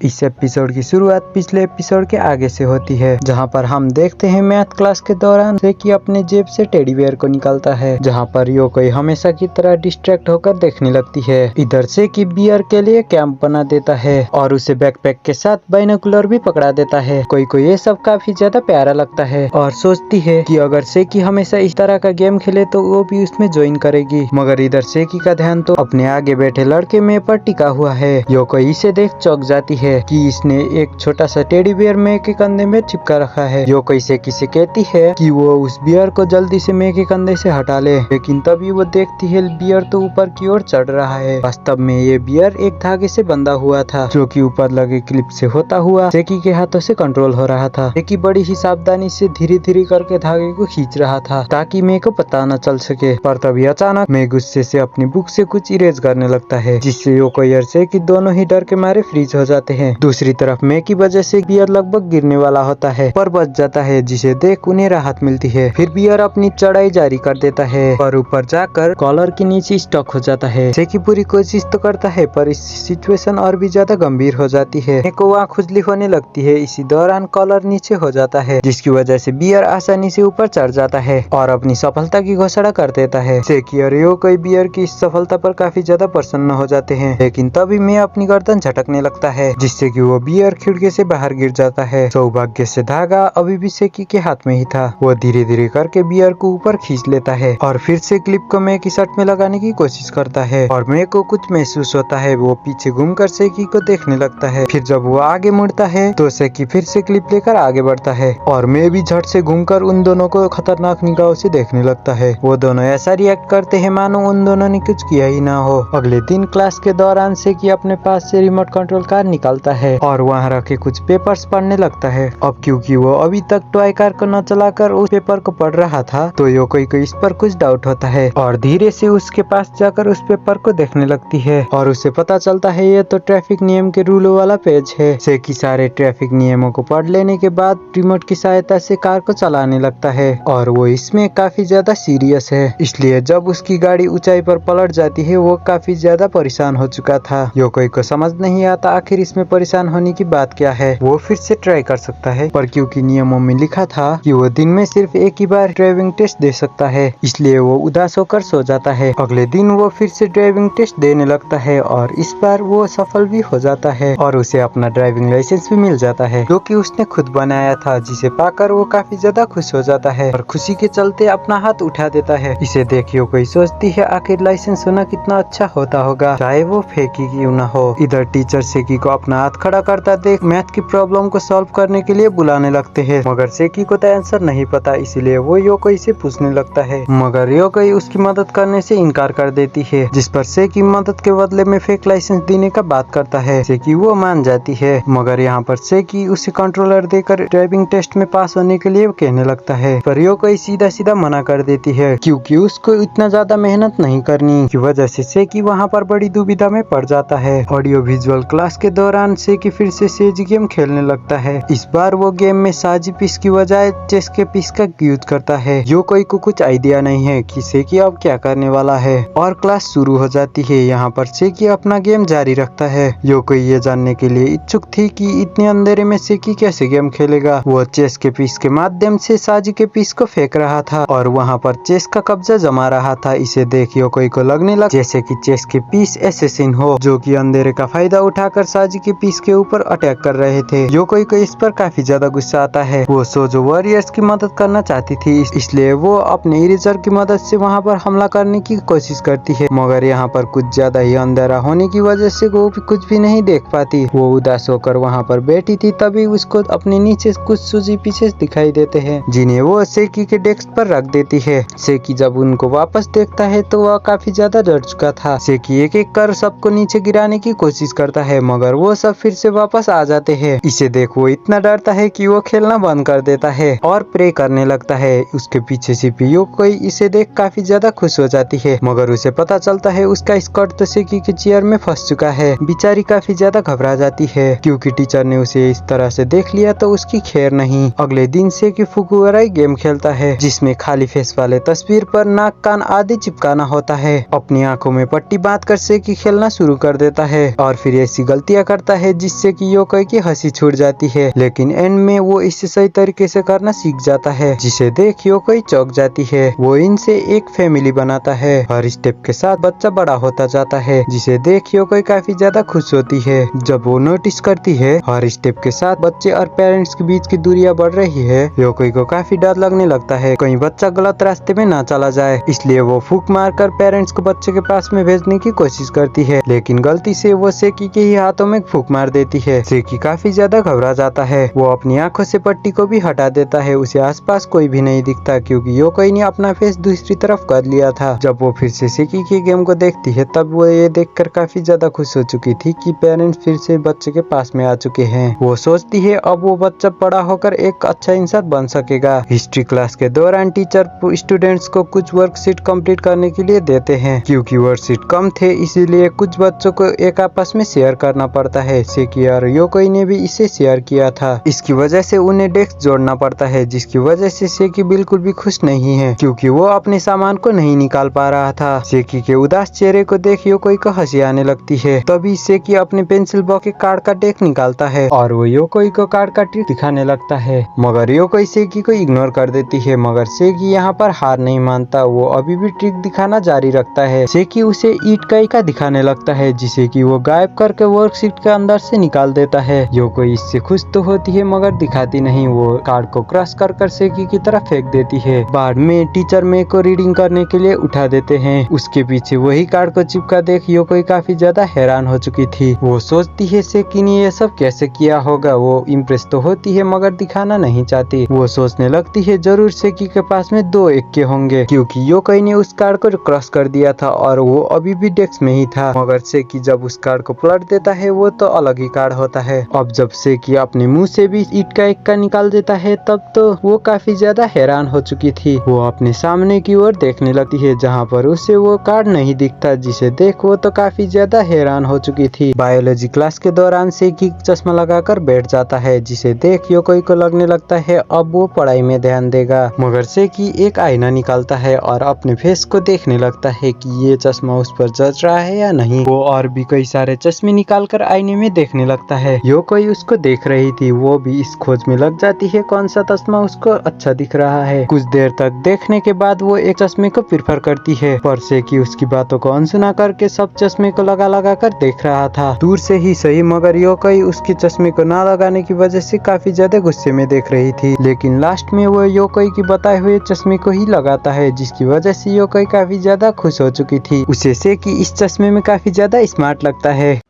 इस एपिसोड की शुरुआत पिछले एपिसोड के आगे से होती है, जहां पर हम देखते हैं मैथ क्लास के दौरान सेकी अपने जेब से टेडी बियर को निकालता है, जहां पर योकोई हमेशा की तरह डिस्ट्रैक्ट होकर देखने लगती है। इधर सेकी बियर के लिए कैंप बना देता है और उसे बैकपैक के साथ बाइनोकुलर भी पकड़ा देता है। कोई कोई ये सब काफी ज्यादा प्यारा लगता है और सोचती है कि अगर सेकी हमेशा इस तरह का गेम खेले तो वो भी उसमें ज्वाइन करेगी, मगर इधर सेकी का ध्यान तो अपने आगे बैठे लड़के में पर टिका हुआ है। योकोई इसे देख चौंक जाती है कि इसने एक छोटा सा टेडी बियर मे के कंधे में चिपका रखा है। योकोई सेकी से कहती है कि वो उस बियर को जल्दी से मे के कंधे से हटा ले, लेकिन तभी वो देखती है बियर तो ऊपर की ओर चढ़ रहा है। वास्तव में ये बियर एक धागे से बंधा हुआ था, जो कि ऊपर लगे क्लिप से होता हुआ सेकी के हाथों से कंट्रोल हो रहा था। सेकी बड़ी ही सावधानी से धीरे धीरे करके धागे को खींच रहा था ताकि मे को पता न चल सके, पर तभी अचानक मे गुस्से से अपनी बुक से कुछ इरेज करने लगता है, जिससे योकोई और सेकी दोनों ही डर के मारे फ्रीज हो जाते हैं। दूसरी तरफ मे की वजह से बियर लगभग गिरने वाला होता है पर बच जाता है, जिसे देख उन्हें राहत मिलती है। फिर बियर अपनी चढ़ाई जारी कर देता है और ऊपर जाकर कॉलर के नीचे स्टक हो जाता है। सेकी पूरी कोशिश तो करता है पर इस सिचुएशन और भी ज्यादा गंभीर हो जाती है। मे को वहाँ खुजली होने लगती है। इसी दौरान कॉलर नीचे हो जाता है, जिसकी वजह से बियर आसानी से ऊपर चढ़ जाता है और अपनी सफलता की घोषणा कर देता है। सेकी और योकोई बियर की इस सफलता पर काफी ज्यादा प्रसन्न हो जाते हैं, लेकिन तभी मे अपनी गर्दन झटकने लगता है, जिससे कि वो बियर खिड़की से बाहर गिर जाता है। सौभाग्य से धागा अभी भी सेकी के हाथ में ही था। वो धीरे धीरे करके बियर को ऊपर खींच लेता है और फिर से क्लिप को मे की शर्ट में लगाने की कोशिश करता है और मे को कुछ महसूस होता है। वो पीछे घूमकर सेकी को देखने लगता है। फिर जब वो आगे मुड़ता है तो सेकी फिर से क्लिप लेकर आगे बढ़ता है और मे भी झट से घूमकर उन दोनों को खतरनाक निगाहों से देखने लगता है। वो दोनों ऐसा रिएक्ट करते हैं मानो उन दोनों ने कुछ किया ही ना हो। अगले दिन क्लास के दौरान सेकी अपने पास से रिमोट कंट्रोल कार निकालता है और वहाँ रखे कुछ पेपर्स पढ़ने लगता है। अब क्योंकि वो अभी तक टॉय कार को न चलाकर उस पेपर को पढ़ रहा था, तो योकोई को इस पर कुछ डाउट होता है और धीरे से उसके पास जाकर उस पेपर को देखने लगती है और उसे पता चलता है ये तो ट्रैफिक नियम के रूलों वाला पेज है। सेकी सारे ट्रैफिक नियमों को पढ़ लेने के बाद रिमोट की सहायता से कार को चलाने लगता है और वो इसमें काफी ज्यादा सीरियस है, इसलिए जब उसकी गाड़ी ऊंचाई पर पलट जाती है वो काफी ज्यादा परेशान हो चुका था। योकोई को समझ नहीं आता आखिर इसमें परेशान होने की बात क्या है। वो फिर से ट्राई कर सकता है, पर क्योंकि नियमों में लिखा था कि वो दिन में सिर्फ एक ही बार ड्राइविंग टेस्ट दे सकता है, इसलिए वो उदास होकर सो जाता है। अगले दिन वो फिर से ड्राइविंग टेस्ट देने लगता है और इस बार वो सफल भी हो जाता है और उसे अपना ड्राइविंग लाइसेंस भी मिल जाता है, जो कि उसने खुद बनाया था, जिसे पाकर वो काफी ज्यादा खुश हो जाता है और खुशी के चलते अपना हाथ उठा देता है। इसे देख योकोई सोचती है आखिर लाइसेंस होना कितना अच्छा होता होगा, चाहे वो फेक ही क्यों ना हो। इधर टीचर सेकी को अपना हाथ खड़ा करता देख मैथ की प्रॉब्लम को सॉल्व करने के लिए बुलाने लगते हैं, मगर सेकी को तो आंसर नहीं पता, इसलिए वो योकोई से पूछने लगता है, मगर योकोई उसकी मदद करने से इनकार कर देती है, जिस पर सेकी मदद के बदले में फेक लाइसेंस देने का बात करता है। सेकी वो मान जाती है, मगर यहाँ पर सेकी उसे कंट्रोलर देकर ड्राइविंग टेस्ट में पास होने के लिए कहने लगता है, पर योकोई सीधा सीधा मना कर देती है क्योंकि उसको इतना ज्यादा मेहनत नहीं करनी की वजह से सेकी वहाँ पर बड़ी दुविधा में पड़ जाता है। ऑडियो विजुअल क्लास के दौरान सेकी फिर से सेज गेम खेलने लगता है। इस बार वो गेम में साजी पीस की बजाय चेस के पीस का यूज करता है। योकोई को कुछ आइडिया नहीं है कि सेकी अब क्या करने वाला है और क्लास शुरू हो जाती है। यहाँ पर सेकी अपना गेम जारी रखता है। योकोई ये जानने के लिए इच्छुक थी कि इतने अंधेरे में सेकी कैसे गेम खेलेगा। वो चेस के पीस के माध्यम से साजी के पीस को फेंक रहा था और वहाँ पर चेस का कब्जा जमा रहा था। इसे देख योकोई को लगने लगा जैसे कि चेस के पीस एसेसिन हो, जो कि अंधेरे का फायदा उठाकर साजी के पीस के ऊपर अटैक कर रहे थे। योकोई को इस पर काफी ज्यादा गुस्सा आता है। वो सोजो वॉरियर्स की मदद करना चाहती थी, इसलिए वो अपने इरेजर की मदद से वहाँ पर हमला करने की कोशिश करती है, मगर यहाँ पर कुछ ज्यादा ही अंधेरा होने की वजह से वो कुछ भी नहीं देख पाती। वो उदास होकर वहाँ पर बैठी थी, तभी उसको अपने नीचे कुछ सूजी पीसेस दिखाई देते हैं, जिन्हें वो सेकी के डेस्क पर रख देती है। सेकी जब उनको वापस देखता है तो वह काफी ज्यादा डर चुका था। सेकी एक एक कर सबको नीचे गिराने की कोशिश करता है, मगर वो सब फिर से वापस आ जाते हैं। इसे देख वो इतना डरता है कि वो खेलना बंद कर देता है और प्रे करने लगता है। उसके पीछे से योकोई इसे देख काफी ज्यादा खुश हो जाती है, मगर उसे पता चलता है उसका स्कर्ट तो सेकी के चेयर में फंस चुका है। बेचारी काफी ज्यादा घबरा जाती है क्योंकि टीचर ने उसे इस तरह से देख लिया तो उसकी खैर नहीं। अगले दिन सेकी फुकुवाराई गेम खेलता है, जिसमें खाली फेस वाले तस्वीर पर नाक कान आदि चिपकाना होता है। अपनी आंखों में पट्टी बांध कर सेकी खेलना शुरू कर देता है और फिर ऐसी गलतियां करता करता है जिससे कि योकोई की हंसी छूट जाती है, लेकिन एंड में वो इसे सही तरीके से करना सीख जाता है, जिसे देख योकोई चौंक जाती है। वो इनसे एक फैमिली बनाता है। हर स्टेप के साथ बच्चा बड़ा होता जाता है, जिसे देख योकोई काफी ज्यादा खुश होती है। जब वो नोटिस करती है हर स्टेप के साथ बच्चे और पेरेंट्स के बीच की दूरियां बढ़ रही है, योकोई को काफी डर लगने लगता है कहीं बच्चा गलत रास्ते में ना चला जाए। इसलिए वो फूंक मारकर पेरेंट्स को बच्चे के पास में भेजने की कोशिश करती है, लेकिन गलती से वो सेकी के ही हाथों में फूंक मार देती है। सेकी काफी ज्यादा घबरा जाता है। वो अपनी आंखों से पट्टी को भी हटा देता है। उसे आसपास कोई भी नहीं दिखता क्योंकि योकोई ने अपना फेस दूसरी तरफ कर लिया था। जब वो फिर से सेकी के गेम को देखती है तब वो ये देखकर काफी ज्यादा खुश हो चुकी थी कि पेरेंट्स फिर से बच्चे के पास में आ चुके हैं। वो सोचती है अब वो बच्चा बड़ा होकर एक अच्छा इंसान बन सकेगा। हिस्ट्री क्लास के दौरान टीचर स्टूडेंट्स को कुछ वर्कशीट कंप्लीट करने के लिए देते हैं। क्योंकि वर्कशीट कम थे इसीलिए कुछ बच्चों को एक आपस में शेयर करना पड़ता है। सेकी और योकोई ने भी इसे शेयर किया था। इसकी वजह से उन्हें डेस्क जोड़ना पड़ता है, जिसकी वजह से सेकी बिल्कुल भी खुश नहीं है क्योंकि वो अपने सामान को नहीं निकाल पा रहा था। सेकी के उदास चेहरे को देख योकोई को हंसी आने लगती है। तभी सेकी अपने पेंसिल बॉक्स के कार्ड का डेक निकालता है और वो योकोई को कार्ड का ट्रिक दिखाने लगता है, मगर योकोई सेकी को इग्नोर कर देती है। मगर सेकी यहाँ पर हार नहीं मानता। वो अभी भी ट्रिक दिखाना जारी रखता है। सेकी उसे ईट का इका दिखाने लगता है, जिसे कि वो गायब करके वर्कशीट के अंदर से निकाल देता है। योकोई इससे खुश तो होती है मगर दिखाती नहीं। वो कार्ड को क्रश कर सेकी की तरफ फेंक देती है। बाद में टीचर मे को रीडिंग करने के लिए उठा देते हैं। उसके पीछे वही कार्ड को चिपका देख योकोई काफी ज्यादा हैरान हो चुकी थी। वो सोचती है सेकी ने ये सब कैसे किया होगा। वो इम्प्रेस तो होती है मगर दिखाना नहीं चाहती। वो सोचने लगती है जरूर सेकी के पास में 2 इक्के होंगे क्योंकि योकोई ने उस कार्ड को क्रॉस कर दिया था और वो अभी भी डेस्क में ही था। मगर सेकी जब उस कार्ड को पलट देता है वो तो अलग ही कार्ड होता है। अब जब सेकी अपने मुंह से भी ईट का इक्का निकाल देता है तब तो वो काफी ज्यादा हैरान हो चुकी थी। वो अपने सामने की ओर देखने लगती है जहाँ पर उसे वो कार्ड नहीं दिखता, जिसे देख वो तो काफी ज्यादा हैरान हो चुकी थी। बायोलॉजी क्लास के दौरान सेकी चश्मा लगाकर बैठ जाता है, जिसे देख योकोई को लगने लगता है अब वो पढ़ाई में ध्यान देगा। मगर सेकी एक आईना निकालता है और अपने फेस को देखने लगता है कि ये चश्मा उस पर जच रहा है या नहीं। वो और भी कई सारे चश्मे निकालकर आईने में देखने लगता है। योकोई उसको देख रही थी। वो भी इस खोज में लग जाती है कौन सा चश्मा उसको अच्छा दिख रहा है। कुछ देर तक देखने के बाद वो एक चश्मे को प्रेफर करती है, पर सेकी उसकी बातों को अनसुना करके सब चश्मे को लगा कर देख रहा था। दूर से ही सही मगर योकोई उसके चश्मे को ना लगाने की वजह से काफी ज्यादा गुस्से में देख रही थी। लेकिन लास्ट में वो योकोई की बताए हुए चश्मे को ही लगाता है, जिसकी वजह से योकोई काफी ज्यादा खुश हो चुकी थी। उसे सेकी इस चश्मे में काफी ज्यादा स्मार्ट लगता है।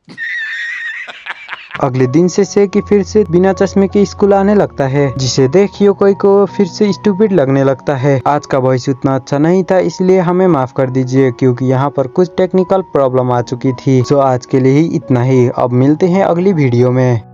अगले दिन से सेकी फिर से बिना चश्मे के स्कूल आने लगता है, जिसे देख योकोई को फिर से स्टूपिड लगने लगता है। आज का वॉइस उतना अच्छा नहीं था इसलिए हमें माफ कर दीजिए क्योंकि यहाँ पर कुछ टेक्निकल प्रॉब्लम आ चुकी थी। सो आज के लिए ही इतना ही। अब मिलते हैं अगली वीडियो में।